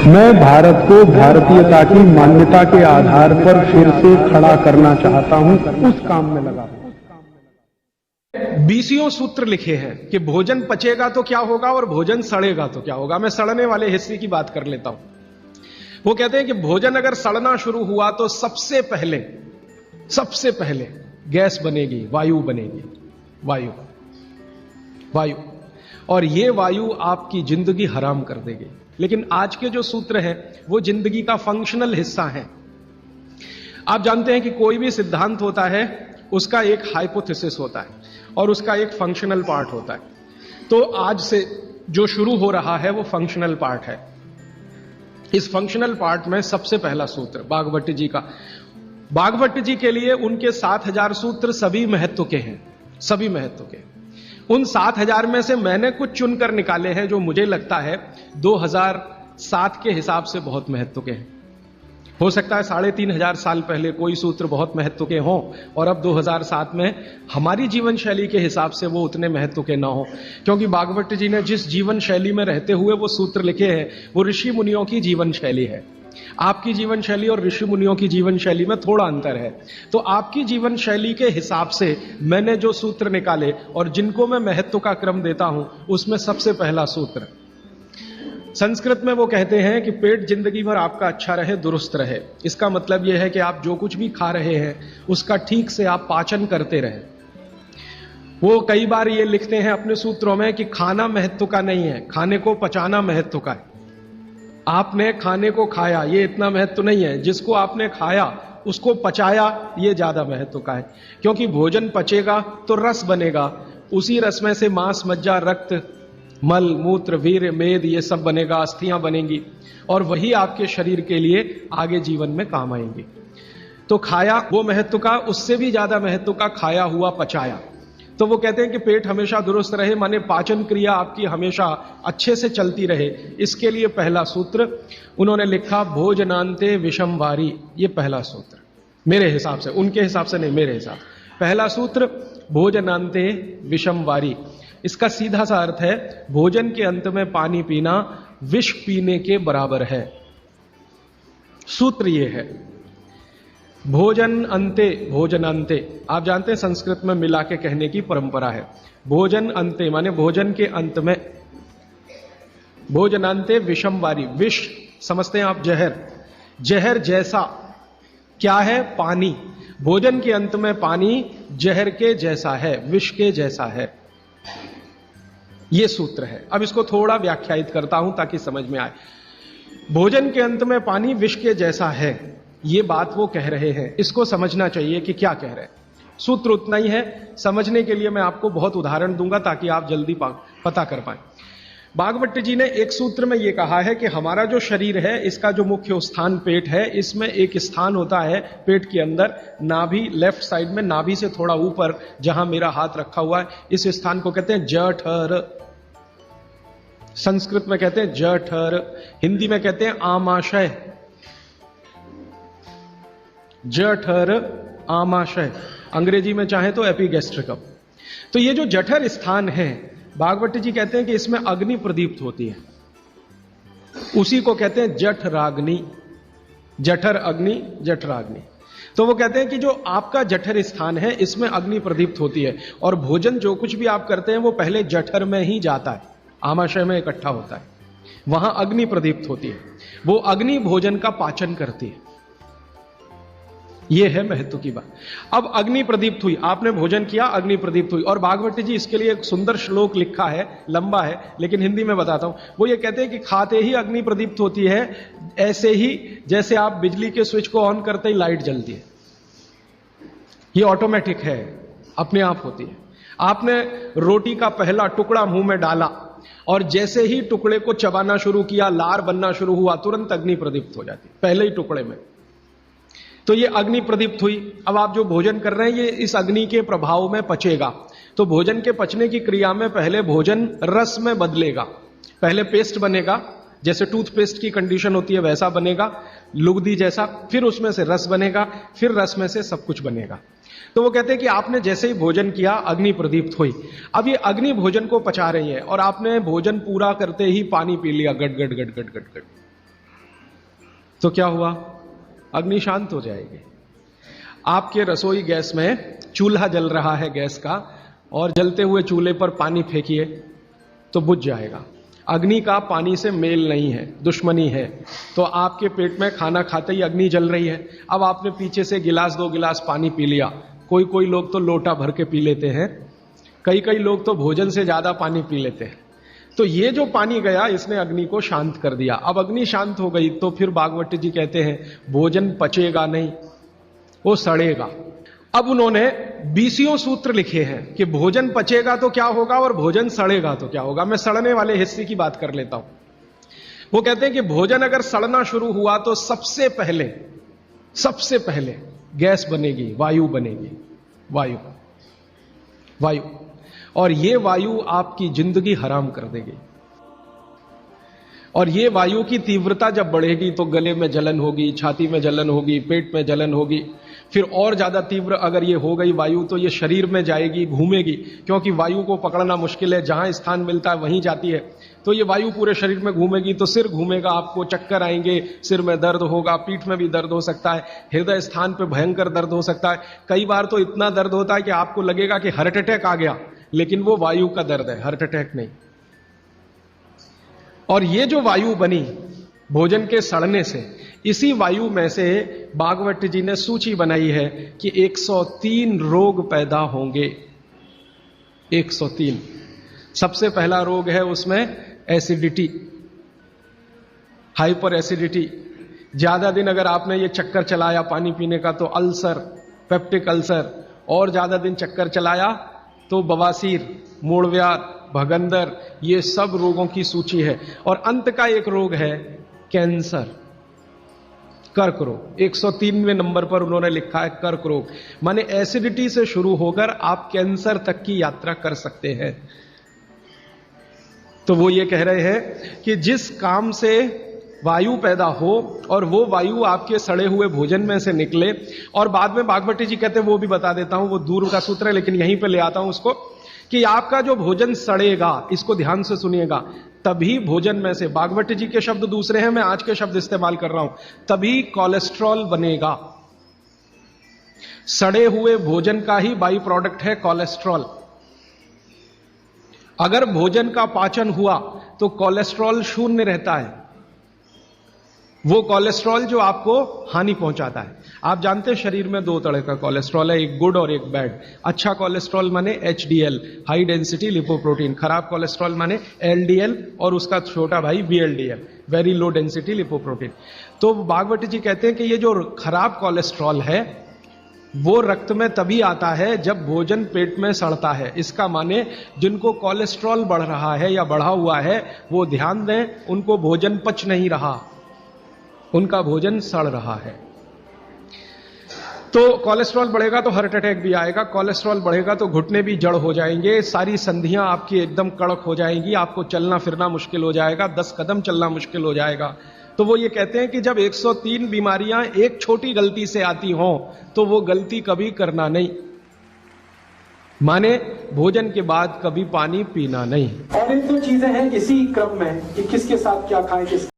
मैं भारत को भारतीयता की मान्यता के आधार पर फिर से खड़ा करना चाहता हूं, उस काम में लगा हूं। 20 सूत्र लिखे हैं कि भोजन पचेगा तो क्या होगा और भोजन सड़ेगा तो क्या होगा। मैं सड़ने वाले हिस्से की बात कर लेता हूं। वो कहते हैं कि भोजन अगर सड़ना शुरू हुआ तो सबसे पहले गैस बनेगी, वायु बनेगी, वायु, और ये वायु आपकी जिंदगी हराम कर देगी। लेकिन आज के जो सूत्र हैं वो जिंदगी का फंक्शनल हिस्सा है। आप जानते हैं कि कोई भी सिद्धांत होता है उसका एक हाइपोथेसिस होता है और उसका एक फंक्शनल पार्ट होता है। तो आज से जो शुरू हो रहा है वो फंक्शनल पार्ट है। इस फंक्शनल पार्ट में सबसे पहला सूत्र बागभट्ट जी का। बागभट्ट जी के लिए उनके 7000 सूत्र सभी महत्व के हैं, सभी महत्व के। उन 7000 में से मैंने कुछ चुनकर निकाले हैं जो मुझे लगता है 2007 के हिसाब से बहुत महत्व के हैं। हो सकता है 3500 साल पहले कोई सूत्र बहुत महत्व के हों और अब 2007 में हमारी जीवन शैली के हिसाब से वो उतने महत्व के ना हो, क्योंकि बागभट्ट जी ने जिस जीवन शैली में रहते हुए वो सूत्र लिखे हैं वो ऋषि मुनियों की जीवन शैली है। आपकी जीवन शैली और ऋषि मुनियों की जीवन शैली में थोड़ा अंतर है। तो आपकी जीवन शैली के हिसाब से मैंने जो सूत्र निकाले और जिनको मैं महत्व का क्रम देता हूं उसमें सबसे पहला सूत्र, संस्कृत में वो कहते हैं कि पेट जिंदगी भर आपका अच्छा रहे, दुरुस्त रहे। इसका मतलब यह है कि आप जो कुछ भी खा रहे हैं उसका ठीक से आप पाचन करते रहे। वो कई बार ये लिखते हैं अपने सूत्रों में कि खाना महत्व का नहीं है, खाने को पचाना महत्व का है। आपने खाने को खाया ये इतना महत्व नहीं है, जिसको आपने खाया उसको पचाया ये ज्यादा महत्व का है। क्योंकि भोजन पचेगा तो रस बनेगा, उसी रस में से मांस, मज्जा, रक्त, मल, मूत्र, वीर्य, मेद ये सब बनेगा, अस्थियां बनेंगी और वही आपके शरीर के लिए आगे जीवन में काम आएंगी। तो खाया वो महत्व का, उससे भी ज्यादा महत्व का खाया हुआ पचाया। तो वो कहते हैं कि पेट हमेशा दुरुस्त रहे, माने पाचन क्रिया आपकी हमेशा अच्छे से चलती रहे। इसके लिए पहला सूत्र उन्होंने लिखा भोजनांते विषम वारी। ये पहला सूत्र मेरे हिसाब से, उनके हिसाब से नहीं, मेरे हिसाब से पहला सूत्र भोजनांते विषम वारी। इसका सीधा सा अर्थ है भोजन के अंत में पानी पीना विष पीने के बराबर है। सूत्र ये है भोजन अंते, भोजनांते। आप जानते हैं संस्कृत में मिला के कहने की परंपरा है। भोजन अंते माने भोजन के अंत में, भोजनांते विषम वारी। विष समझते हैं आप, जहर, जहर जैसा क्या है? पानी। भोजन के अंत में पानी जहर के जैसा है, विष के जैसा है। यह सूत्र है। अब इसको थोड़ा व्याख्यायित करता हूं ताकि समझ में आए। भोजन के अंत में पानी विष के जैसा है, ये बात वो कह रहे हैं। इसको समझना चाहिए कि क्या कह रहे हैं। सूत्र उतना ही है, समझने के लिए मैं आपको बहुत उदाहरण दूंगा ताकि आप जल्दी पता कर पाए। बागभट्ट जी ने एक सूत्र में ये कहा है कि हमारा जो शरीर है इसका जो मुख्य स्थान पेट है, इसमें एक स्थान होता है पेट के अंदर, नाभि, लेफ्ट साइड में, नाभि से थोड़ा ऊपर जहां मेरा हाथ रखा हुआ है, इस स्थान को कहते हैं जठर। संस्कृत में कहते हैं जठर, हिंदी में कहते हैं आमाशय। जठर, आमाशय, अंग्रेजी में चाहे तो एपिगैस्ट्रिकम। तो ये जो जठर स्थान है, बागभट्ट जी कहते हैं कि इसमें अग्नि प्रदीप्त होती है, उसी को कहते हैं जठराग्नि। जठर अग्नि, जठराग्नि। तो वो कहते हैं कि जो आपका जठर स्थान है इसमें अग्नि प्रदीप्त होती है और भोजन जो कुछ भी आप करते हैं वो पहले जठर में ही जाता है, आमाशय में इकट्ठा होता है, वहां अग्नि प्रदीप्त होती है। वो अग्नि भोजन का पाचन करती है। यह है महत्व की बात। अब अग्नि प्रदीप्त हुई, आपने भोजन किया, अग्नि प्रदीप्त हुई। और बागभट्ट जी इसके लिए एक सुंदर श्लोक लिखा है, लंबा है लेकिन हिंदी में बताता हूं। वो ये कहते हैं कि खाते ही अग्नि प्रदीप्त होती है, ऐसे ही जैसे आप बिजली के स्विच को ऑन करते ही लाइट जलती है। ये ऑटोमेटिक है, अपने आप होती है। आपने रोटी का पहला टुकड़ा मुंह में डाला और जैसे ही टुकड़े को चबाना शुरू किया, लार बनना शुरू हुआ, तुरंत अग्नि प्रदीप्त हो जाती, पहले ही टुकड़े में। तो ये अग्नि प्रदीप्त हुई। अब आप जो भोजन कर रहे हैं ये इस अग्नि के प्रभाव में पचेगा। तो भोजन के पचने की क्रिया में पहले भोजन रस में बदलेगा। पहले पेस्ट बनेगा, जैसे टूथपेस्ट की कंडीशन होती है वैसा बनेगा, लुगदी जैसा। फिर उसमें से रस बनेगा, फिर रस में से सब कुछ बनेगा। तो वो कहते हैं कि आपने जैसे ही भोजन किया अग्नि प्रदीप्त हुई। अब ये अग्नि भोजन को पचा रही है और आपने भोजन पूरा करते ही पानी पी लिया, गट गट गट गट गट गट। तो क्या हुआ? अग्नि शांत हो जाएगी। आपके रसोई गैस में चूल्हा जल रहा है गैस का, और जलते हुए चूल्हे पर पानी फेंकिए तो बुझ जाएगा। अग्नि का पानी से मेल नहीं है, दुश्मनी है। तो आपके पेट में खाना खाते ही अग्नि जल रही है। अब आपने पीछे से गिलास 2 गिलास पानी पी लिया, कोई कोई लोग तो लोटा भर के पी लेते हैं, कई कई लोग तो भोजन से ज्यादा पानी पी लेते हैं। तो ये जो पानी गया इसने अग्नि को शांत कर दिया। अब अग्नि शांत हो गई तो फिर भागवत जी कहते हैं भोजन पचेगा नहीं, वो सड़ेगा। अब उन्होंने 20 सूत्र लिखे हैं कि भोजन पचेगा तो क्या होगा और भोजन सड़ेगा तो क्या होगा। मैं सड़ने वाले हिस्से की बात कर लेता हूं। वो कहते हैं कि भोजन अगर सड़ना शुरू हुआ तो सबसे पहले गैस बनेगी, वायु बनेगी, वायु। और ये वायु आपकी जिंदगी हराम कर देगी। और ये वायु की तीव्रता जब बढ़ेगी तो गले में जलन होगी, छाती में जलन होगी, पेट में जलन होगी। फिर और ज्यादा तीव्र अगर ये हो गई वायु तो ये शरीर में जाएगी, घूमेगी, क्योंकि वायु को पकड़ना मुश्किल है, जहां स्थान मिलता है वहीं जाती है। तो ये वायु पूरे शरीर में घूमेगी तो सिर घूमेगा, आपको चक्कर आएंगे, सिर में दर्द होगा, पीठ में भी दर्द हो सकता है, हृदय स्थान पे भयंकर दर्द हो सकता है। कई बार तो इतना दर्द होता है कि आपको लगेगा कि हार्ट अटैक आ गया, लेकिन वो वायु का दर्द है, हार्ट अटैक नहीं। और ये जो वायु बनी भोजन के सड़ने से, इसी वायु में से भागवत जी ने सूची बनाई है कि 103 रोग पैदा होंगे। 103। सबसे पहला रोग है उसमें एसिडिटी, हाइपर एसिडिटी। ज्यादा दिन अगर आपने ये चक्कर चलाया पानी पीने का तो अल्सर, पेप्टिक अल्सर, और ज्यादा दिन चक्कर चलाया तो बवासीर, मूढ़व्याध, भगंदर, ये सब रोगों की सूची है। और अंत का एक रोग है कैंसर, कर्क रोग। 103वें नंबर पर उन्होंने लिखा है कर्क रोग। माने एसिडिटी से शुरू होकर आप कैंसर तक की यात्रा कर सकते हैं। तो वो ये कह रहे हैं कि जिस काम से वायु पैदा हो और वो वायु आपके सड़े हुए भोजन में से निकले, और बाद में भागवती जी कहते हैं, वो भी बता देता हूं, वो दूर का सूत्र है लेकिन यहीं पे ले आता हूं उसको, कि आपका जो भोजन सड़ेगा, इसको ध्यान से सुनिएगा, तभी भोजन में से, भागवती जी के शब्द दूसरे हैं, मैं आज के शब्द इस्तेमाल कर रहा हूं, तभी कोलेस्ट्रॉल बनेगा। सड़े हुए भोजन का ही बाई प्रोडक्ट है कोलेस्ट्रॉल। अगर भोजन का पाचन हुआ तो कोलेस्ट्रॉल शून्य रहता है, वो कोलेस्ट्रॉल जो आपको हानि पहुंचाता है। आप जानते हैं शरीर में 2 तरह का कोलेस्ट्रॉल है, एक गुड और एक बैड। अच्छा कोलेस्ट्रॉल माने HDL, हाई डेंसिटी लिपोप्रोटीन। खराब कोलेस्ट्रॉल माने LDL और उसका छोटा भाई VLDL, very low density lipoprotein. तो भागवती जी कहते हैं कि ये जो खराब कोलेस्ट्रॉल है वो रक्त में तभी आता है जब भोजन पेट में सड़ता है। इसका माने जिनको कोलेस्ट्रॉल बढ़ रहा है या बढ़ा हुआ है वो ध्यान दें, उनको भोजन पच नहीं रहा, उनका भोजन सड़ रहा है। तो कोलेस्ट्रॉल बढ़ेगा तो हार्ट अटैक भी आएगा, कोलेस्ट्रॉल बढ़ेगा तो घुटने भी जड़ हो जाएंगे, सारी संधियां आपकी एकदम कड़क हो जाएंगी, आपको चलना फिरना मुश्किल हो जाएगा, 10 कदम चलना मुश्किल हो जाएगा। तो वो ये कहते हैं कि जब 103 बीमारियां एक छोटी गलती से आती हों तो वो गलती कभी करना नहीं, माने भोजन के बाद कभी पानी पीना नहीं। और ये 2 चीजें हैं इसी क्रम में कि किसके साथ क्या खाएं, किस